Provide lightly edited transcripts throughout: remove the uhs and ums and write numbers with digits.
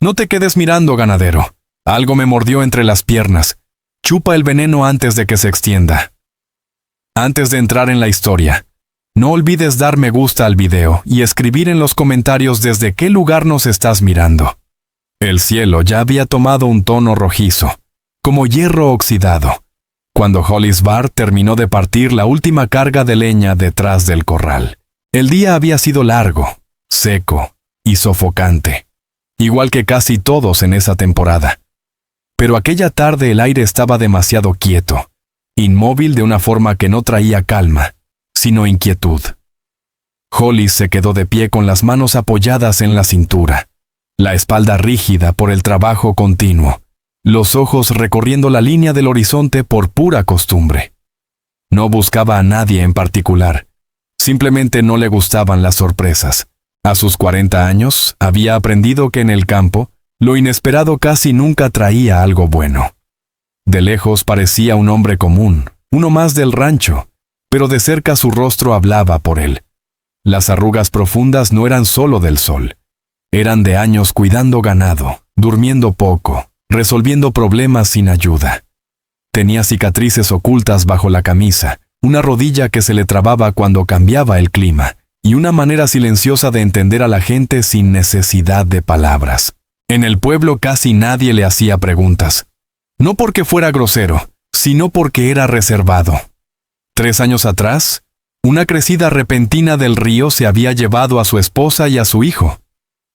No te quedes mirando, ganadero. Algo me mordió entre las piernas. Chupa el veneno antes de que se extienda. Antes de entrar en la historia, no olvides dar me gusta al video y escribir en los comentarios desde qué lugar nos estás mirando. El cielo ya había tomado un tono rojizo, como hierro oxidado, cuando Hollis Barr terminó de partir la última carga de leña detrás del corral. El día había sido largo, seco y sofocante, igual que casi todos en esa temporada. Pero aquella tarde el aire estaba demasiado quieto, inmóvil de una forma que no traía calma, sino inquietud. Hollis se quedó de pie con las manos apoyadas en la cintura, la espalda rígida por el trabajo continuo, los ojos recorriendo la línea del horizonte por pura costumbre. No buscaba a nadie en particular, simplemente no le gustaban las sorpresas. A sus 40 años, había aprendido que en el campo, lo inesperado casi nunca traía algo bueno. De lejos parecía un hombre común, uno más del rancho, pero de cerca su rostro hablaba por él. Las arrugas profundas no eran solo del sol. Eran de años cuidando ganado, durmiendo poco, resolviendo problemas sin ayuda. Tenía cicatrices ocultas bajo la camisa, una rodilla que se le trababa cuando cambiaba el clima, y una manera silenciosa de entender a la gente sin necesidad de palabras. En el pueblo casi nadie le hacía preguntas. No porque fuera grosero, sino porque era reservado. 3 años atrás, una crecida repentina del río se había llevado a su esposa y a su hijo.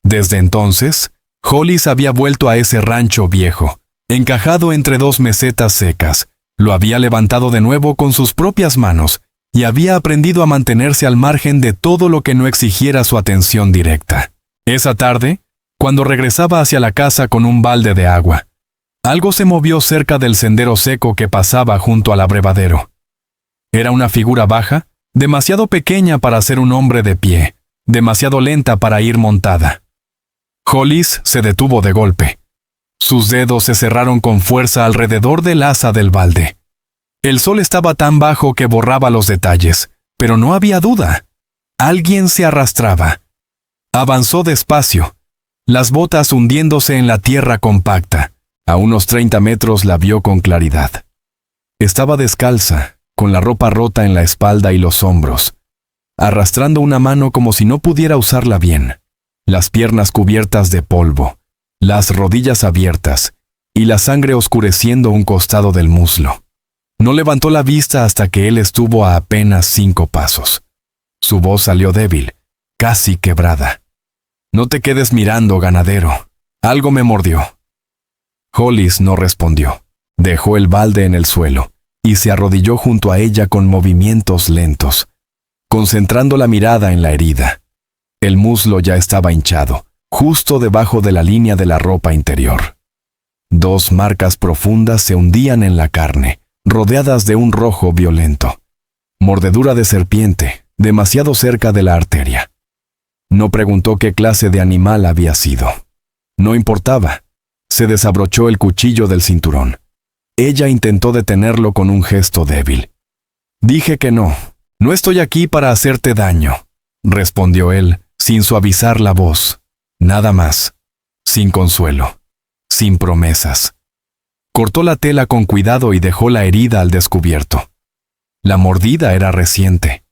Desde entonces, Hollis había vuelto a ese rancho viejo, encajado entre 2 mesetas secas. Lo había levantado de nuevo con sus propias manos y había aprendido a mantenerse al margen de todo lo que no exigiera su atención directa. Esa tarde, cuando regresaba hacia la casa con un balde de agua, algo se movió cerca del sendero seco que pasaba junto al abrevadero. Era una figura baja, demasiado pequeña para ser un hombre de pie, demasiado lenta para ir montada. Hollis se detuvo de golpe. Sus dedos se cerraron con fuerza alrededor del asa del balde. El sol estaba tan bajo que borraba los detalles, pero no había duda. Alguien se arrastraba. Avanzó despacio, las botas hundiéndose en la tierra compacta. A unos 30 metros la vio con claridad. Estaba descalza, con la ropa rota en la espalda y los hombros, arrastrando una mano como si no pudiera usarla bien, las piernas cubiertas de polvo, las rodillas abiertas y la sangre oscureciendo un costado del muslo. No levantó la vista hasta que él estuvo a apenas 5 pasos. Su voz salió débil, casi quebrada. «No te quedes mirando, ganadero. Algo me mordió». Hollis no respondió. Dejó el balde en el suelo y se arrodilló junto a ella con movimientos lentos, concentrando la mirada en la herida. El muslo ya estaba hinchado, justo debajo de la línea de la ropa interior. 2 marcas profundas se hundían en la carne, rodeadas de un rojo violento. Mordedura de serpiente, demasiado cerca de la arteria. No preguntó qué clase de animal había sido. No importaba. Se desabrochó el cuchillo del cinturón. Ella intentó detenerlo con un gesto débil. «Dije que no. No estoy aquí para hacerte daño», respondió él, sin suavizar la voz. Nada más. Sin consuelo. Sin promesas. Cortó la tela con cuidado y dejó la herida al descubierto. La mordida era reciente.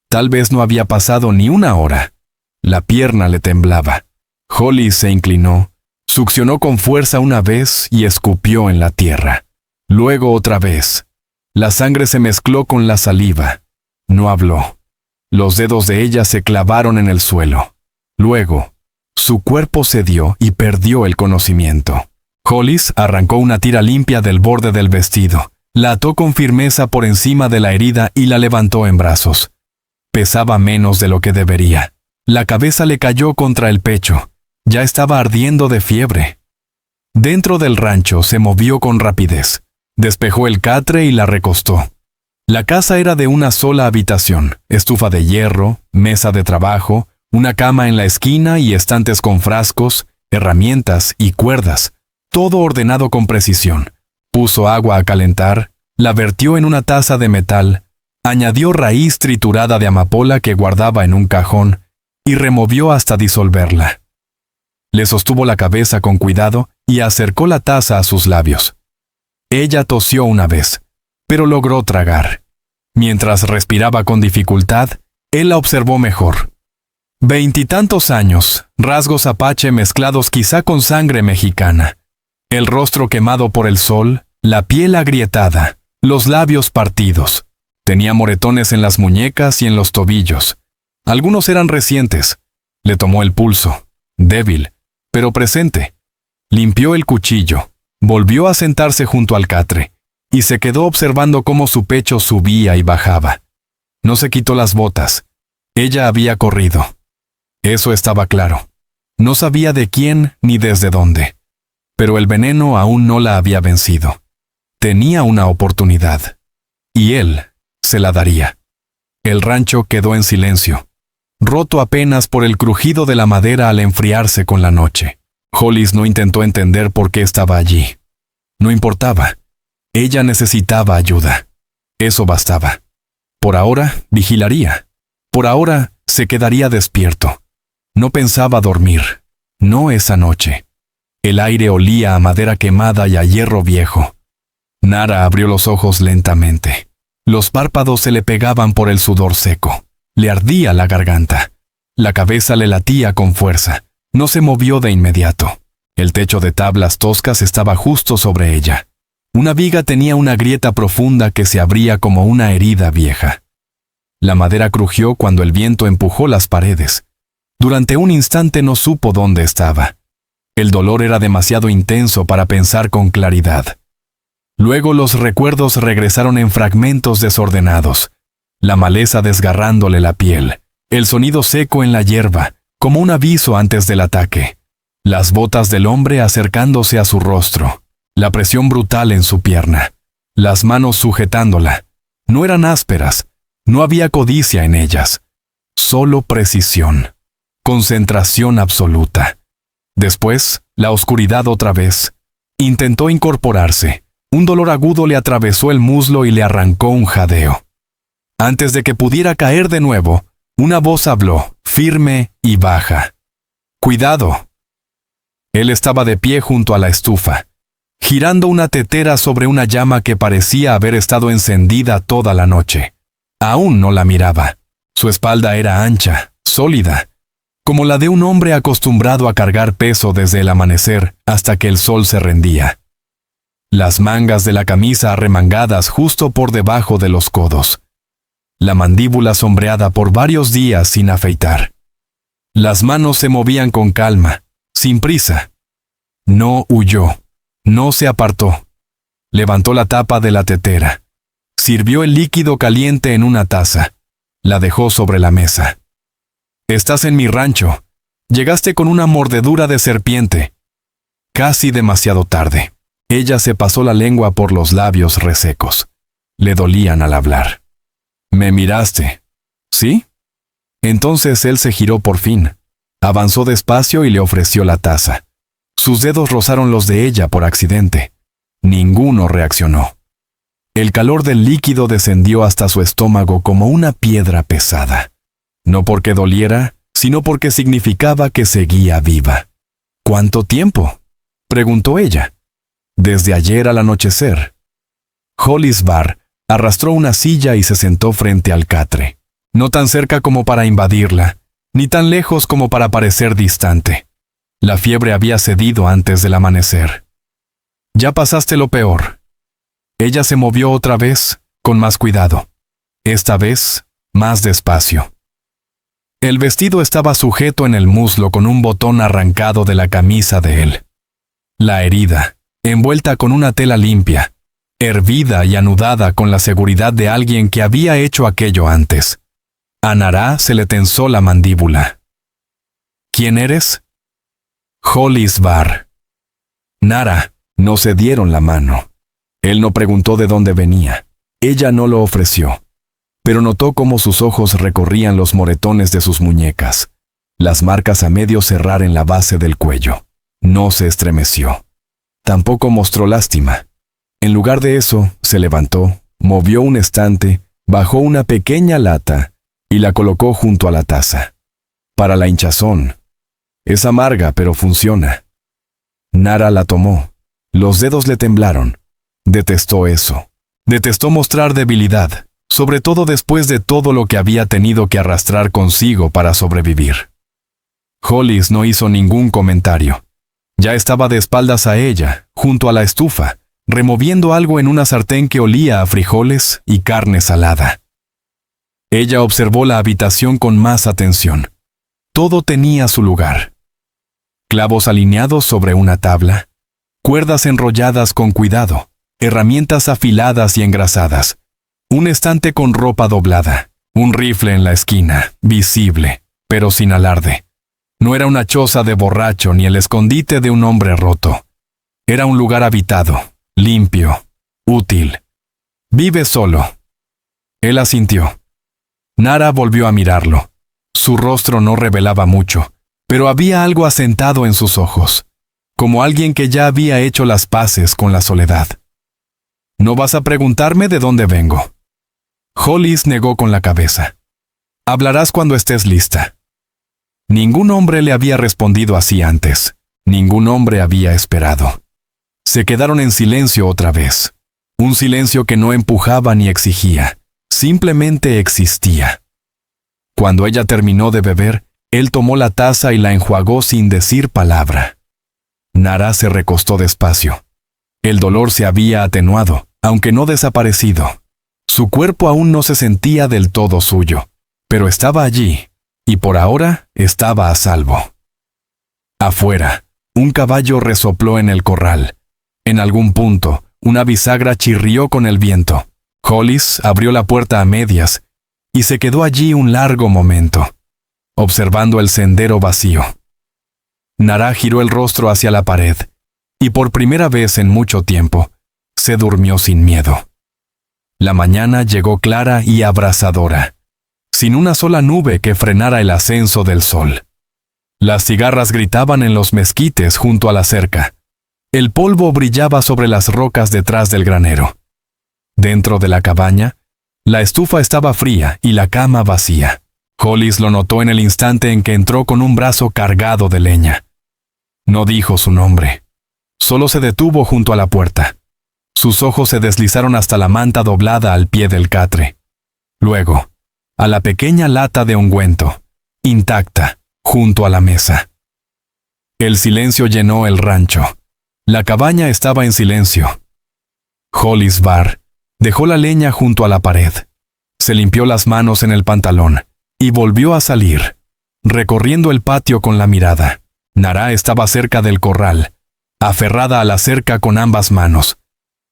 Tal vez no había pasado ni 1 hora. La pierna le temblaba. Hollis se inclinó, succionó con fuerza una vez y escupió en la tierra. Luego otra vez. La sangre se mezcló con la saliva. No habló. Los dedos de ella se clavaron en el suelo. Luego, su cuerpo cedió y perdió el conocimiento. Hollis arrancó una tira limpia del borde del vestido, la ató con firmeza por encima de la herida y la levantó en brazos. Pesaba menos de lo que debería. La cabeza le cayó contra el pecho. Ya estaba ardiendo de fiebre. Dentro del rancho se movió con rapidez. Despejó el catre y la recostó. La casa era de una sola habitación, estufa de hierro, mesa de trabajo, una cama en la esquina y estantes con frascos, herramientas y cuerdas, todo ordenado con precisión. Puso agua a calentar, la vertió en una taza de metal, añadió raíz triturada de amapola que guardaba en un cajón y removió hasta disolverla. Le sostuvo la cabeza con cuidado y acercó la taza a sus labios. Ella tosió una vez, pero logró tragar. Mientras respiraba con dificultad, él la observó mejor. 20 años, rasgos apache mezclados quizá con sangre mexicana. El rostro quemado por el sol, la piel agrietada, los labios partidos. Tenía moretones en las muñecas y en los tobillos. Algunos eran recientes. Le tomó el pulso, débil, pero presente. Limpió el cuchillo, volvió a sentarse junto al catre, y se quedó observando cómo su pecho subía y bajaba. No se quitó las botas. Ella había corrido. Eso estaba claro. No sabía de quién ni desde dónde. Pero el veneno aún no la había vencido. Tenía una oportunidad. Y él se la daría. El rancho quedó en silencio, roto apenas por el crujido de la madera al enfriarse con la noche. Hollis no intentó entender por qué estaba allí. No importaba. Ella necesitaba ayuda. Eso bastaba. Por ahora, vigilaría. Por ahora, se quedaría despierto. No pensaba dormir. No esa noche. El aire olía a madera quemada y a hierro viejo. Nara abrió los ojos lentamente. Los párpados se le pegaban por el sudor seco. Le ardía la garganta. La cabeza le latía con fuerza. No se movió de inmediato. El techo de tablas toscas estaba justo sobre ella. Una viga tenía una grieta profunda que se abría como una herida vieja. La madera crujió cuando el viento empujó las paredes. Durante un instante no supo dónde estaba. El dolor era demasiado intenso para pensar con claridad. Luego los recuerdos regresaron en fragmentos desordenados. La maleza desgarrándole la piel, el sonido seco en la hierba, como un aviso antes del ataque. Las botas del hombre acercándose a su rostro, la presión brutal en su pierna, las manos sujetándola. No eran ásperas, no había codicia en ellas. Solo precisión, concentración absoluta. Después, la oscuridad otra vez. Intentó incorporarse. Un dolor agudo le atravesó el muslo y le arrancó un jadeo. Antes de que pudiera caer de nuevo, una voz habló, firme y baja. «¡Cuidado!». Él estaba de pie junto a la estufa, girando una tetera sobre una llama que parecía haber estado encendida toda la noche. Aún no la miraba. Su espalda era ancha, sólida, como la de un hombre acostumbrado a cargar peso desde el amanecer hasta que el sol se rendía. Las mangas de la camisa arremangadas justo por debajo de los codos. La mandíbula sombreada por varios días sin afeitar. Las manos se movían con calma, sin prisa. No huyó, no se apartó. Levantó la tapa de la tetera. Sirvió el líquido caliente en una taza. La dejó sobre la mesa. «Estás en mi rancho. Llegaste con una mordedura de serpiente». Casi demasiado tarde. Ella se pasó la lengua por los labios resecos. Le dolían al hablar. «¿Me miraste? ¿Sí?». Entonces él se giró por fin. Avanzó despacio y le ofreció la taza. Sus dedos rozaron los de ella por accidente. Ninguno reaccionó. El calor del líquido descendió hasta su estómago como una piedra pesada. No porque doliera, sino porque significaba que seguía viva. «¿Cuánto tiempo?», preguntó ella. «Desde ayer al anochecer». Hollis Barr arrastró una silla y se sentó frente al catre. No tan cerca como para invadirla, ni tan lejos como para parecer distante. La fiebre había cedido antes del amanecer. «Ya pasaste lo peor». Ella se movió otra vez, con más cuidado. Esta vez, más despacio. El vestido estaba sujeto en el muslo con un botón arrancado de la camisa de él. La herida, envuelta con una tela limpia, hervida y anudada con la seguridad de alguien que había hecho aquello antes. A Nara se le tensó la mandíbula. «¿Quién eres?». «Hollis Barr». «Nara». No se dieron la mano. Él no preguntó de dónde venía. Ella no lo ofreció. Pero notó cómo sus ojos recorrían los moretones de sus muñecas, las marcas a medio cerrar en la base del cuello. No se estremeció. Tampoco mostró lástima. En lugar de eso, se levantó, movió un estante, bajó una pequeña lata y la colocó junto a la taza. «Para la hinchazón». Es amarga, pero funciona. Nara la tomó. Los dedos le temblaron. Detestó eso. Detestó mostrar debilidad, sobre todo después de todo lo que había tenido que arrastrar consigo para sobrevivir. Hollis no hizo ningún comentario. Ya estaba de espaldas a ella, junto a la estufa, removiendo algo en una sartén que olía a frijoles y carne salada. Ella observó la habitación con más atención. Todo tenía su lugar. Clavos alineados sobre una tabla, cuerdas enrolladas con cuidado, herramientas afiladas y engrasadas, un estante con ropa doblada, un rifle en la esquina, visible, pero sin alarde. No era una choza de borracho ni el escondite de un hombre roto. Era un lugar habitado, limpio, útil. Vive solo. Él asintió. Nara volvió a mirarlo. Su rostro no revelaba mucho, pero había algo asentado en sus ojos, como alguien que ya había hecho las paces con la soledad. ¿No vas a preguntarme de dónde vengo? Hollis negó con la cabeza. Hablarás cuando estés lista. Ningún hombre le había respondido así antes. Ningún hombre había esperado. Se quedaron en silencio otra vez. Un silencio que no empujaba ni exigía. Simplemente existía. Cuando ella terminó de beber, él tomó la taza y la enjuagó sin decir palabra. Nara se recostó despacio. El dolor se había atenuado, aunque no desaparecido. Su cuerpo aún no se sentía del todo suyo, pero estaba allí, y por ahora estaba a salvo. Afuera, un caballo resopló en el corral. En algún punto, una bisagra chirrió con el viento. Hollis abrió la puerta a medias y se quedó allí un largo momento, observando el sendero vacío. Nara giró el rostro hacia la pared y por primera vez en mucho tiempo se durmió sin miedo. La mañana llegó clara y abrasadora, sin una sola nube que frenara el ascenso del sol. Las cigarras gritaban en los mezquites junto a la cerca. El polvo brillaba sobre las rocas detrás del granero. Dentro de la cabaña, la estufa estaba fría y la cama vacía. Hollis lo notó en el instante en que entró con un brazo cargado de leña. No dijo su nombre. Solo se detuvo junto a la puerta. Sus ojos se deslizaron hasta la manta doblada al pie del catre. Luego, a la pequeña lata de ungüento, intacta, junto a la mesa. El silencio llenó el rancho. La cabaña estaba en silencio. Hollis Barr dejó la leña junto a la pared. Se limpió las manos en el pantalón y volvió a salir, recorriendo el patio con la mirada. Nara estaba cerca del corral, aferrada a la cerca con ambas manos.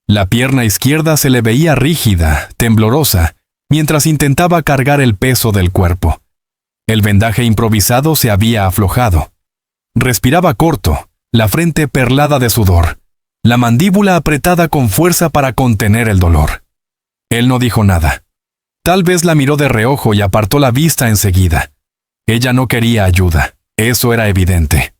La pierna izquierda se le veía rígida, temblorosa, mientras intentaba cargar el peso del cuerpo. El vendaje improvisado se había aflojado. Respiraba corto, la frente perlada de sudor, la mandíbula apretada con fuerza para contener el dolor. Él no dijo nada. Tal vez la miró de reojo y apartó la vista enseguida. Ella no quería ayuda, eso era evidente.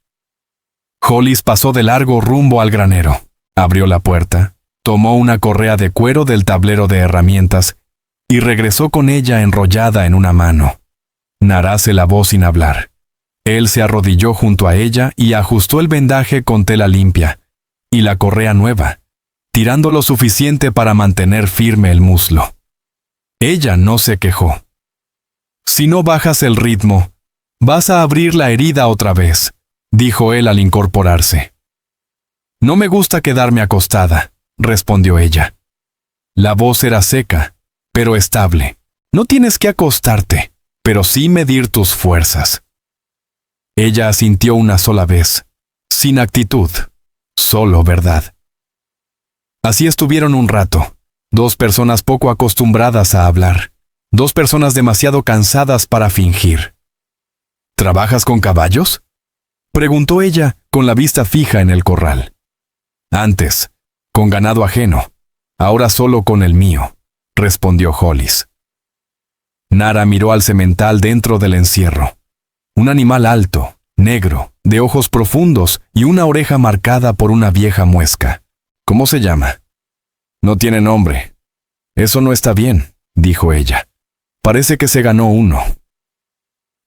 Hollis pasó de largo rumbo al granero. Abrió la puerta, tomó una correa de cuero del tablero de herramientas y regresó con ella enrollada en una mano. Nara se lavó sin hablar. Él se arrodilló junto a ella y ajustó el vendaje con tela limpia y la correa nueva, tirando lo suficiente para mantener firme el muslo. Ella no se quejó. «Si no bajas el ritmo, vas a abrir la herida otra vez», dijo él al incorporarse. «No me gusta quedarme acostada», respondió ella. La voz era seca, pero estable. «No tienes que acostarte, pero sí medir tus fuerzas». Ella asintió una sola vez, sin actitud, solo verdad. Así estuvieron un rato, dos personas poco acostumbradas a hablar, dos personas demasiado cansadas para fingir. «¿Trabajas con caballos?», preguntó ella, con la vista fija en el corral. «Antes, con ganado ajeno, ahora solo con el mío», respondió Hollis. Nara miró al semental dentro del encierro. Un animal alto, negro, de ojos profundos y una oreja marcada por una vieja muesca. «¿Cómo se llama?» «No tiene nombre». «Eso no está bien», dijo ella. «Parece que se ganó uno».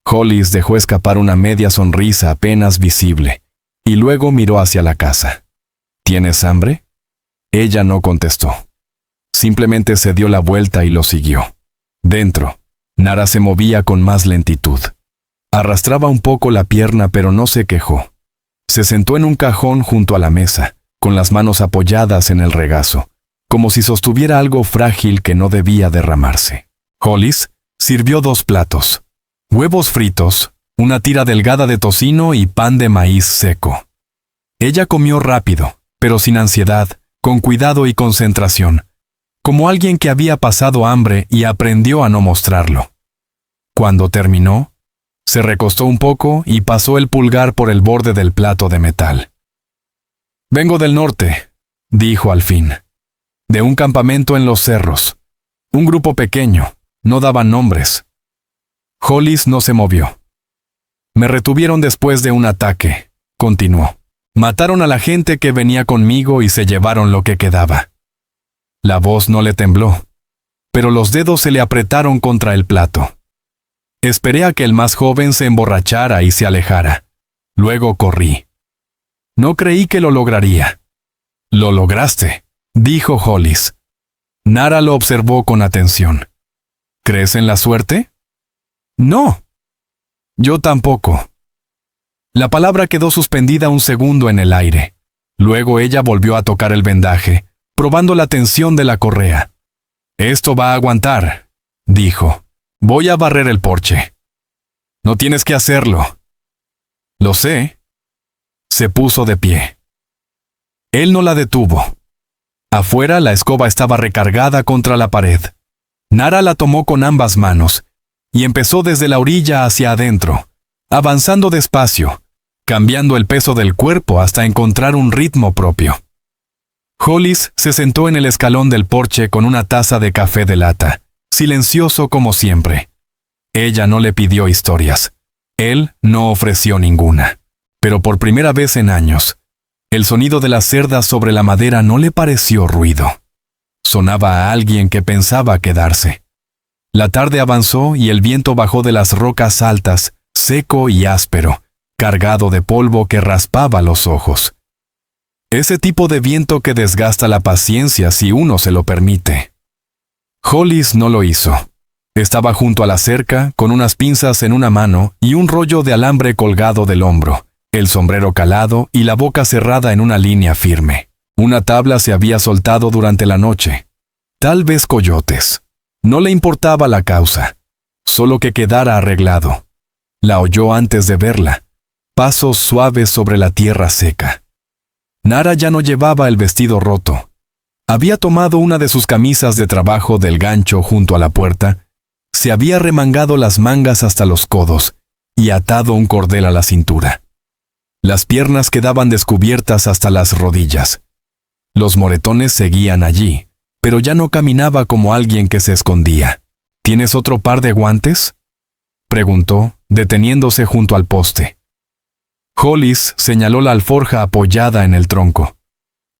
Hollis dejó escapar una media sonrisa apenas visible, y luego miró hacia la casa. ¿Tienes hambre? Ella no contestó. Simplemente se dio la vuelta y lo siguió. Dentro, Nara se movía con más lentitud. Arrastraba un poco la pierna, pero no se quejó. Se sentó en un cajón junto a la mesa, con las manos apoyadas en el regazo, como si sostuviera algo frágil que no debía derramarse. Hollis sirvió 2 platos: huevos fritos, una tira delgada de tocino y pan de maíz seco. Ella comió rápido, pero sin ansiedad, con cuidado y concentración, como alguien que había pasado hambre y aprendió a no mostrarlo. Cuando terminó, se recostó un poco y pasó el pulgar por el borde del plato de metal. «Vengo del norte», dijo al fin. «De un campamento en los cerros. Un grupo pequeño, no daban nombres». Hollis no se movió. «Me retuvieron después de un ataque», continuó. «Mataron a la gente que venía conmigo y se llevaron lo que quedaba». La voz no le tembló, pero los dedos se le apretaron contra el plato. Esperé a que el más joven se emborrachara y se alejara. Luego corrí. No creí que lo lograría. «Lo lograste», dijo Hollis. Nara lo observó con atención. «¿Crees en la suerte?» «No». «Yo tampoco». La palabra quedó suspendida un segundo en el aire. Luego ella volvió a tocar el vendaje, probando la tensión de la correa. «Esto va a aguantar», dijo. «Voy a barrer el porche». «No tienes que hacerlo». «Lo sé». Se puso de pie. Él no la detuvo. Afuera la escoba estaba recargada contra la pared. Nara la tomó con ambas manos y empezó desde la orilla hacia adentro, avanzando despacio, cambiando el peso del cuerpo hasta encontrar un ritmo propio. Hollis se sentó en el escalón del porche con una taza de café de lata, silencioso como siempre. Ella no le pidió historias. Él no ofreció ninguna. Pero por primera vez en años, el sonido de las cerdas sobre la madera no le pareció ruido. Sonaba a alguien que pensaba quedarse. La tarde avanzó y el viento bajó de las rocas altas, seco y áspero, cargado de polvo que raspaba los ojos. Ese tipo de viento que desgasta la paciencia si uno se lo permite. Hollis no lo hizo. Estaba junto a la cerca, con unas pinzas en una mano y un rollo de alambre colgado del hombro, el sombrero calado y la boca cerrada en una línea firme. Una tabla se había soltado durante la noche. Tal vez coyotes. No le importaba la causa, solo que quedara arreglado. La oyó antes de verla. Pasos suaves sobre la tierra seca. Nara ya no llevaba el vestido roto. Había tomado una de sus camisas de trabajo del gancho junto a la puerta, se había remangado las mangas hasta los codos y atado un cordel a la cintura. Las piernas quedaban descubiertas hasta las rodillas. Los moretones seguían allí, pero ya no caminaba como alguien que se escondía. ¿Tienes otro par de guantes?, preguntó, deteniéndose junto al poste. Hollis señaló la alforja apoyada en el tronco.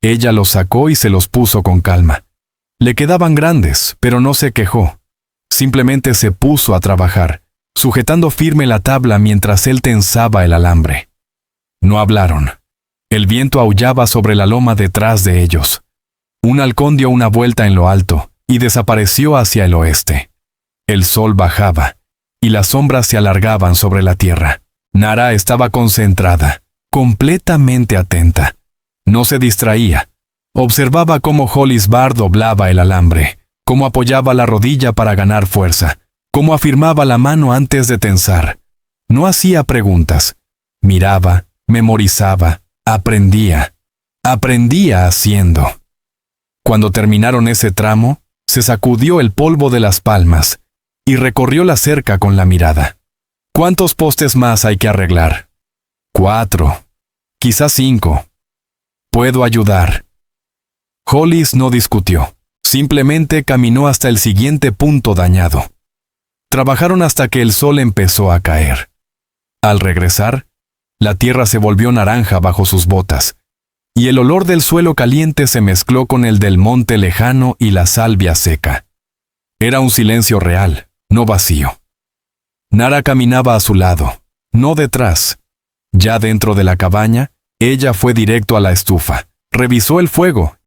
Ella los sacó y se los puso con calma. Le quedaban grandes, pero no se quejó. Simplemente se puso a trabajar, sujetando firme la tabla mientras él tensaba el alambre. No hablaron. El viento aullaba sobre la loma detrás de ellos. Un halcón dio una vuelta en lo alto y desapareció hacia el oeste. El sol bajaba, y las sombras se alargaban sobre la tierra. Nara estaba concentrada, completamente atenta. No se distraía. Observaba cómo Hollis Barr doblaba el alambre, cómo apoyaba la rodilla para ganar fuerza, cómo afirmaba la mano antes de tensar. No hacía preguntas. Miraba, memorizaba, aprendía. Aprendía haciendo. Cuando terminaron ese tramo, se sacudió el polvo de las palmas y recorrió la cerca con la mirada. ¿Cuántos postes más hay que arreglar? 4, quizás 5. Puedo ayudar. Hollis no discutió. Simplemente caminó hasta el siguiente punto dañado. Trabajaron hasta que el sol empezó a caer. Al regresar, la tierra se volvió naranja bajo sus botas, y el olor del suelo caliente se mezcló con el del monte lejano y la salvia seca. Era un silencio real, no vacío. Nara caminaba a su lado, no detrás. Ya dentro de la cabaña, ella fue directo a la estufa, revisó el fuego